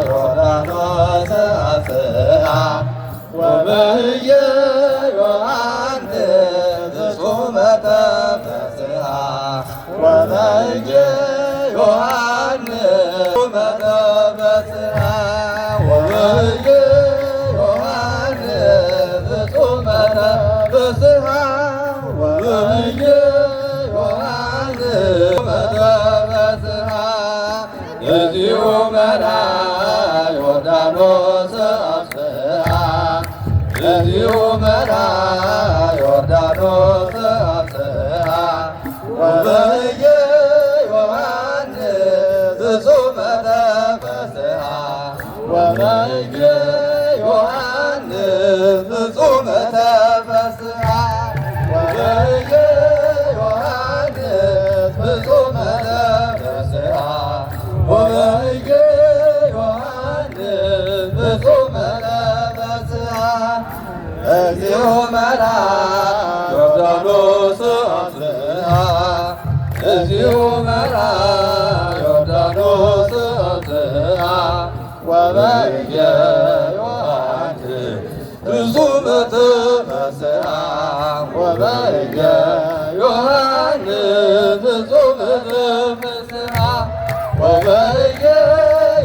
ዮርዳኖስ አፍአ ወበየ ዮሐንስ ፍጹመ ተፈስሐ ወበየ ዮሐንስ ፍጹመ ተፈስሐ ወበየ ዮሐንስ ፍጹመ ተፈስሐ ወበየ ዮሐንስ ተፈስሐ እግዚኦ መርኃ ዮርዳኖስ አፍስሐ እግዚኦ መርኃ ዮርዳኖስ አፍስሐ ወበየ ዮሐንስ ፍጹመ ተፈስሐ ወበየ ዮሐንስ ፍጹመ ተፈስሐ ወበየ ዮሐንስ ፍጹመ ተፈስሐ ወበየ ዮሐንስ ፍጹመ ተፈስሐ እግዚኦ መርኃ ዮርዳኖስ አፍስሐ እግዚኦ መርኃ ዮርዳኖስ አፍስሐ ወበየ ዮሐንስ ፍጹመ ተፈስሐ ወበየ ዮሐንስ ፍጹመ ተፈስሐ ወበየ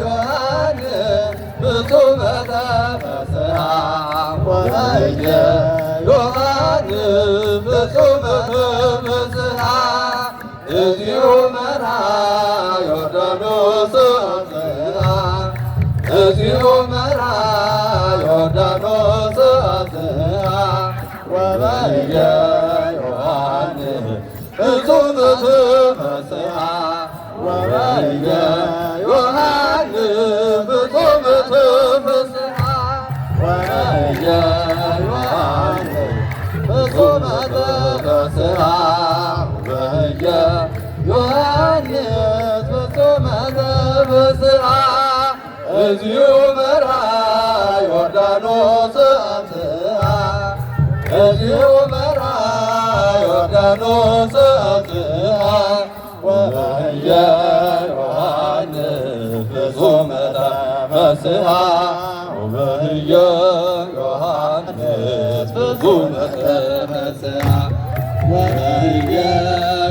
ዮሐንስ ፍጹመ ተፈስሐ ወበየ ዮሐንስ ፍጹመ ተፈስሐ እግዚኦ መርኃ ዮርዳኖስ አፍስሐ እግዚኦ መርኃ ዮርዳኖስ አፍስሐ ወበየ ዮሐንስ ፍጹመ ተፈስሐ ወበየ ዮሐንስ ፍጹመ ተፈስሐ ወበየ ዮሐንስ ፍጹመ ተፈስሐ ወበየ ዮሐንስ ፍጹመ ተፈስሐ እግዚኦ መርኃ ዮርዳኖስ አፍስሐ እግዚኦ መርኃ ዮርዳኖስ አፍስሐ ወበየ ዮሐንስ ፍጹመ ተፈስሐ ወበየ ዮሐንስ ፍጹመ ተፈስሐ ወበየ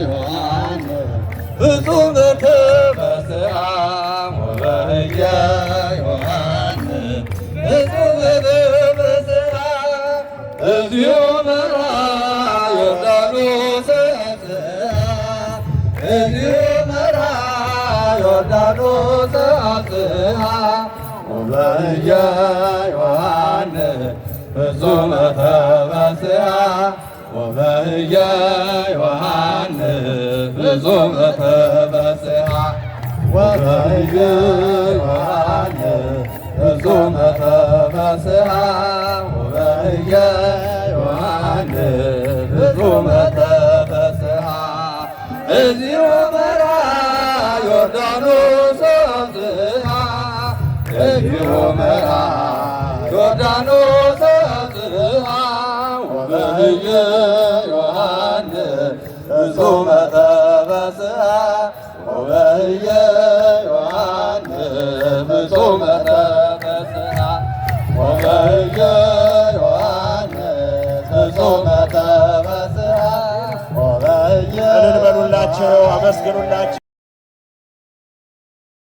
ዮሐንስ ፍጹመ ተፈስሐ ወበየ ዮሐንስ ፍጹመ ተፈስሐ እግዚኦ መርኃ ዮርዳኖስ አፍስሐ እግዚኦ መርኃ ዮርዳኖስ አፍስሐ ወበየ ዮሐንስ ፍጹመ ተፈስሐ ወበየ ዮሐንስ ፍጹመ ተፈስሐ ወበየ ዮሐንስ ፍጹመ ተፈስሐ ወበየ ዮሐንስ ፍጹመ ተፈስሐ እግዚኦ መርኃ ዮርዳኖስ አፍስሐ እግዚኦ መርኃ ዮርዳኖስ አፍስሐ ወበየ ዮሐንስ ፍጹመ ተፈስሐ ወበየ ዮሐንስ ፍጹመ ተፈስሐ ወበየ ዮሐንስ ፍጹመ ተፈስሐ ወበየ እልል በሉላቸው፣ አመስግኑላቸው።